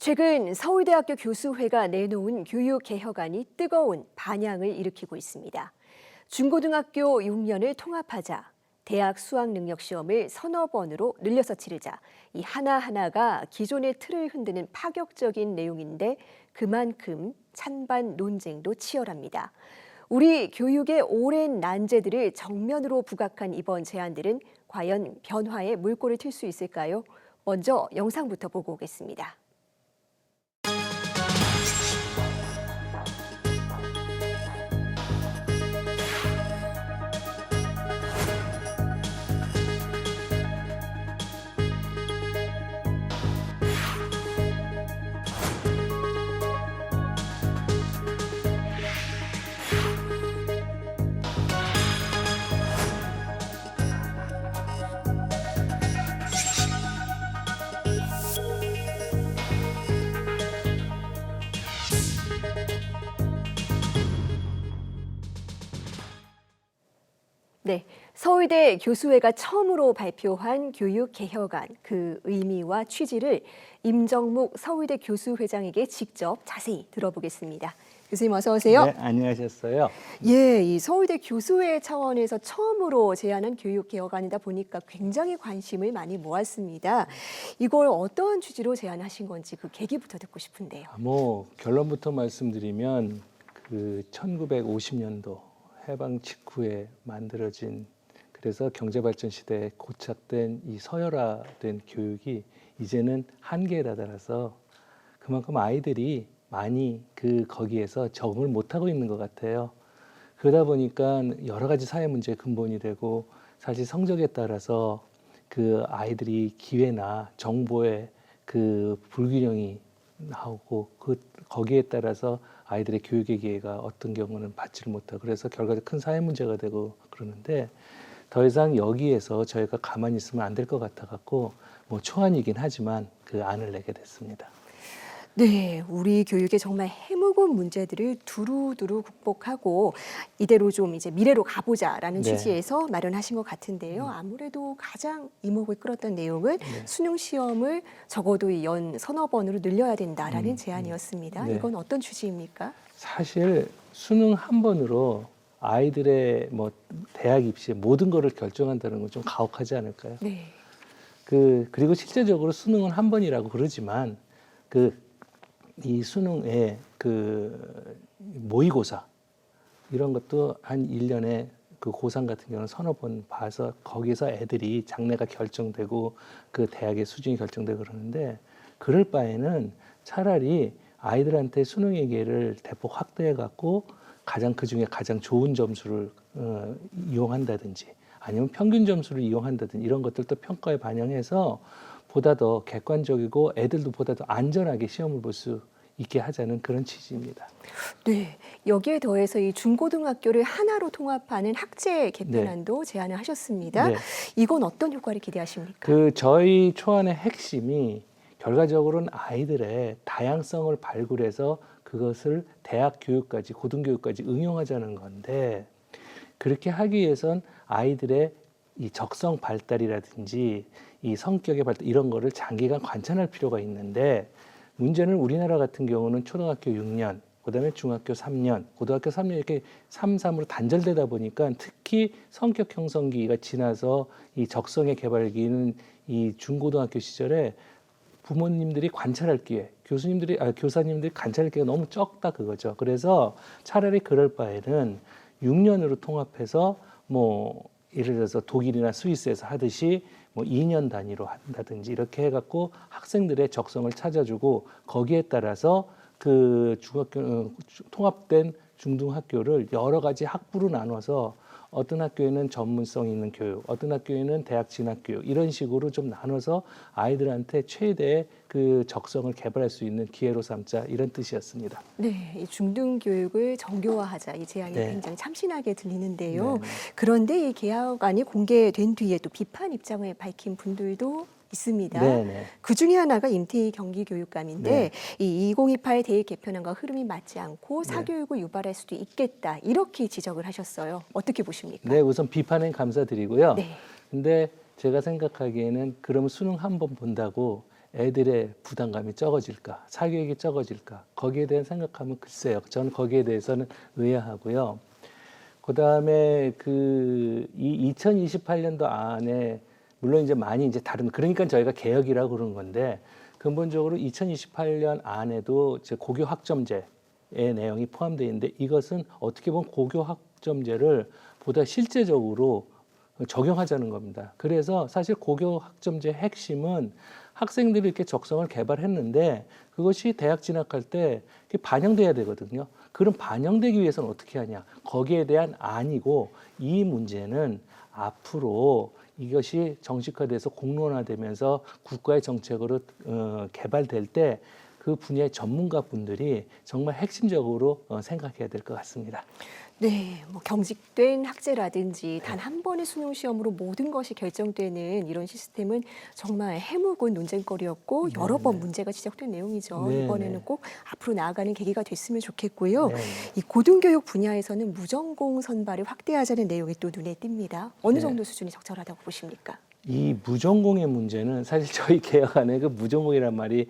최근 서울대학교 교수회가 내놓은 교육개혁안이 뜨거운 반향을 일으키고 있습니다. 중고등학교 6년을 통합하자, 대학 수학능력시험을 서너 번으로 늘려서 치르자, 이 하나하나가 기존의 틀을 흔드는 파격적인 내용인데 그만큼 찬반 논쟁도 치열합니다. 우리 교육의 오랜 난제들을 정면으로 부각한 이번 제안들은 과연 변화의 물꼬를 틀 수 있을까요? 먼저 영상부터 보고 오겠습니다. 네, 서울대 교수회가 처음으로 발표한 교육개혁안, 그 의미와 취지를 임정묵 서울대 교수회장에게 직접 자세히 들어보겠습니다. 교수님 어서 오세요. 네, 안녕하셨어요. 예, 이 서울대 교수회 차원에서 처음으로 제안한 교육개혁안이다 보니까 굉장히 관심을 많이 모았습니다. 이걸 어떤 취지로 제안하신 건지 그 계기부터 듣고 싶은데요. 결론부터 말씀드리면 그 1950년도 해방 직후에 만들어진, 그래서 경제발전 시대에 고착된 이 서열화된 교육이 이제는 한계에 다다라서 그만큼 아이들이 많이 거기에서 적응을 못하고 있는 것 같아요. 그러다 보니까 여러 가지 사회 문제의 근본이 되고, 사실 성적에 따라서 그 아이들이 기회나 정보의 그 불균형이 나오고, 거기에 따라서 아이들의 교육의 기회가 어떤 경우는 받지를 못하고, 그래서 결과적으로 큰 사회 문제가 되고 그러는데, 더 이상 여기에서 저희가 가만히 있으면 안 될 것 같아 갖고 초안이긴 하지만 그 안을 내게 됐습니다. 네, 우리 교육의 정말 해묵은 문제들을 두루두루 극복하고 이대로 좀 이제 미래로 가보자라는 네. 취지에서 마련하신 것 같은데요. 아무래도 가장 이목을 끌었던 내용은 수능 시험을 적어도 연 서너 번으로 늘려야 된다라는 제안이었습니다. 네. 이건 어떤 취지입니까? 사실 수능 한 번으로 아이들의 대학 입시 모든 거를 결정한다는 건 좀 가혹하지 않을까요? 네. 그리고 실제적으로 수능은 한 번이라고 그러지만 이 수능의 모의고사 이런 것도 한 1년에 그 고3 같은 경우는 서너 번 봐서 거기서 애들이 장래가 결정되고 그 대학의 수준이 결정되고 그러는데, 그럴 바에는 차라리 아이들한테 수능의 기회를 대폭 확대해 갖고 그중에 가장 좋은 점수를 이용한다든지, 아니면 평균 점수를 이용한다든지, 이런 것들도 평가에 반영해서 보다 더 객관적이고 애들도 보다 더 안전하게 시험을 볼 수 있게 하자는 그런 취지입니다. 네, 여기에 더해서 이 중고등학교를 하나로 통합하는 학제 개편안도 제안을 하셨습니다. 네. 이건 어떤 효과를 기대하십니까? 저희 초안의 핵심이 결과적으로는 아이들의 다양성을 발굴해서 그것을 대학 교육까지, 고등교육까지 응용하자는 건데, 그렇게 하기 위해선 아이들의 이 적성 발달이라든지 이 성격의 발달, 이런 거를 장기간 관찰할 필요가 있는데, 문제는 우리나라 같은 경우는 초등학교 6년, 그다음에 중학교 3년, 고등학교 3년 이렇게 3-3으로 단절되다 보니까, 특히 성격 형성기가 지나서 이 적성의 개발기는 이 중고등학교 시절에 부모님들이 관찰할 기회, 교사님들이 관찰할 기회가 너무 적다 그거죠. 그래서 차라리 그럴 바에는 6년으로 통합해서 예를 들어서 독일이나 스위스에서 하듯이 2년 단위로 한다든지 이렇게 해갖고 학생들의 적성을 찾아주고, 거기에 따라서 그 통합된 중등학교를 여러 가지 학부로 나눠서 어떤 학교에는 전문성 있는 교육, 어떤 학교에는 대학 진학 교육, 이런 식으로 좀 나눠서 아이들한테 최대의 그 적성을 개발할 수 있는 기회로 삼자, 이런 뜻이었습니다. 네, 이 중등교육을 정교화하자, 이 제안이 네. 굉장히 참신하게 들리는데요. 네. 그런데 이 개혁안이 공개된 뒤에 또 비판 입장을 밝힌 분들도 있습니다. 네네. 그 중에 하나가 임태희 경기교육감인데, 네. 이 2028 대입 개편안과 흐름이 맞지 않고 사교육을 유발할 수도 있겠다, 이렇게 지적을 하셨어요. 어떻게 보십니까? 네, 우선 비판은 감사드리고요. 네. 근데 제가 생각하기에는 그러면 수능 한 번 본다고 애들의 부담감이 적어질까, 사교육이 적어질까, 거기에 대한 생각하면 글쎄요. 저는 거기에 대해서는 의아하고요. 그다음에 이 2028년도 안에 물론 이제 많이 이제 다른 그러니까 저희가 개혁이라고 그러는 건데 근본적으로 2028년 안에도 이제 고교 학점제의 내용이 포함되어 있는데 이것은 어떻게 보면 고교 학점제를 보다 실제적으로 적용하자는 겁니다. 그래서 사실 고교 학점제 핵심은 학생들이 이렇게 적성을 개발했는데 그것이 대학 진학할 때 반영돼야 되거든요. 그럼 반영되기 위해서는 어떻게 하냐? 거기에 대한 안이고 이 문제는 앞으로 이것이 정식화돼서 공론화되면서 국가의 정책으로 개발될 때 그 분야의 전문가 분들이 정말 핵심적으로 생각해야 될 것 같습니다. 네, 뭐 경직된 학제라든지 단 한 번의 수능 시험으로 모든 것이 결정되는 이런 시스템은 정말 해묵은 논쟁거리였고 여러 번 문제가 지적된 내용이죠. 네, 이번에는 네. 꼭 앞으로 나아가는 계기가 됐으면 좋겠고요. 네. 이 고등교육 분야에서는 무전공 선발을 확대하자는 내용이 또 눈에 띕니다. 어느 네. 정도 수준이 적절하다고 보십니까? 이 무전공의 문제는 사실 저희 개혁안에 그 무전공이란 말이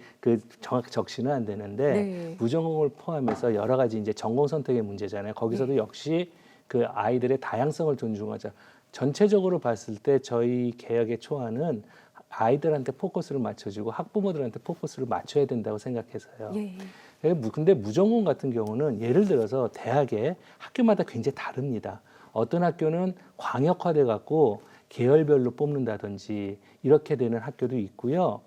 정확히 적시는 안 되는데 네. 무전공을 포함해서 여러 가지 이제 전공 선택의 문제잖아요. 거기서도 역시 그 아이들의 다양성을 존중하자. 전체적으로 봤을 때 저희 개혁의 초안은 아이들한테 포커스를 맞춰주고 학부모들한테 포커스를 맞춰야 된다고 생각해서요. 예. 근데 무전공 같은 경우는 예를 들어서 대학에 학교마다 굉장히 다릅니다. 어떤 학교는 광역화돼 갖고 계열별로 뽑는다든지 이렇게 되는 학교도 있고요.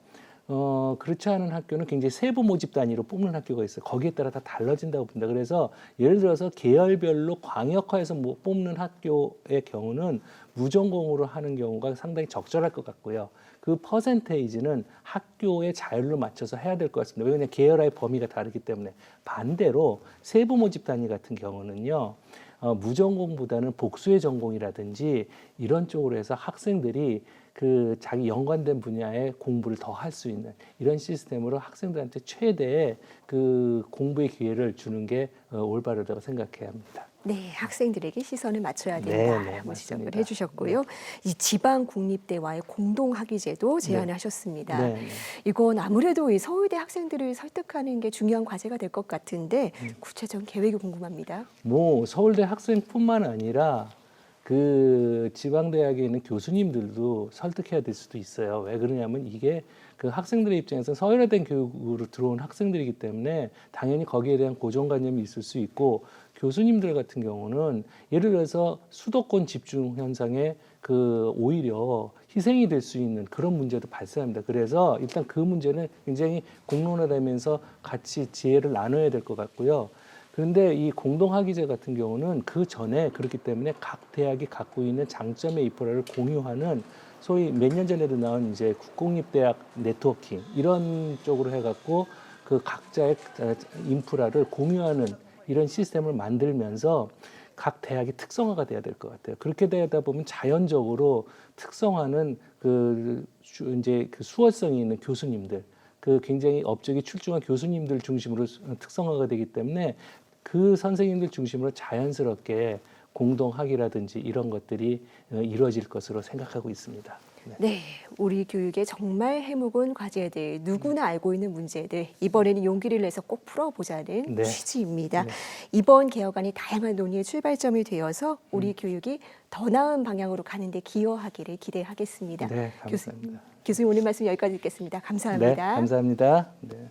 그렇지 않은 학교는 굉장히 세부 모집 단위로 뽑는 학교가 있어요. 거기에 따라 다 달라진다고 봅니다. 그래서 예를 들어서 계열별로 광역화해서 뽑는 학교의 경우는 무전공으로 하는 경우가 상당히 적절할 것 같고요. 그 퍼센테이지는 학교의 자율로 맞춰서 해야 될 것 같습니다. 왜냐하면 계열화의 범위가 다르기 때문에. 반대로 세부 모집 단위 같은 경우는요. 무전공보다는 복수의 전공이라든지 이런 쪽으로 해서 학생들이 그 자기 연관된 분야의 공부를 더 할 수 있는 이런 시스템으로 학생들한테 최대의 그 공부의 기회를 주는 게 올바르다고 생각해야 합니다. 네, 학생들에게 시선을 맞춰야 네, 된다라고 네, 지적을 맞습니다. 해주셨고요. 이 지방 국립대와의 공동 학위제도 제안을 네. 하셨습니다. 네, 네. 이건 아무래도 이 서울대 학생들을 설득하는 게 중요한 과제가 될 것 같은데 구체적인 계획이 궁금합니다. 뭐 서울대 학생뿐만 아니라 그 지방대학에 있는 교수님들도 설득해야 될 수도 있어요. 왜 그러냐면 이게 그 학생들의 입장에서 서열화된 교육으로 들어온 학생들이기 때문에 당연히 거기에 대한 고정관념이 있을 수 있고 교수님들 같은 경우는 예를 들어서 수도권 집중 현상에 오히려 희생이 될 수 있는 그런 문제도 발생합니다. 그래서 일단 그 문제는 굉장히 공론화되면서 같이 지혜를 나눠야 될 것 같고요. 그런데 이 공동학위제 같은 경우는 그 전에 그렇기 때문에 각 대학이 갖고 있는 장점의 이프라를 공유하는 소위 몇 년 전에도 나온 이제 국공립대학 네트워킹 이런 쪽으로 해갖고 그 각자의 인프라를 공유하는 이런 시스템을 만들면서 각 대학이 특성화가 돼야 될 것 같아요. 그렇게 되다 보면 자연적으로 특성화는 이제 그 수월성이 있는 교수님들, 그 굉장히 업적이 출중한 교수님들 중심으로 특성화가 되기 때문에 그 선생님들 중심으로 자연스럽게 공동학위라든지 이런 것들이 이루어질 것으로 생각하고 있습니다. 네. 네, 우리 교육의 정말 해묵은 과제들, 누구나 알고 있는 문제들, 이번에는 용기를 내서 꼭 풀어보자는 네. 취지입니다. 네. 이번 개혁안이 다양한 논의의 출발점이 되어서 우리 교육이 더 나은 방향으로 가는 데 기여하기를 기대하겠습니다. 네, 감사합니다. 교수님 오늘 말씀 여기까지 듣겠습니다. 감사합니다. 네, 감사합니다. 네.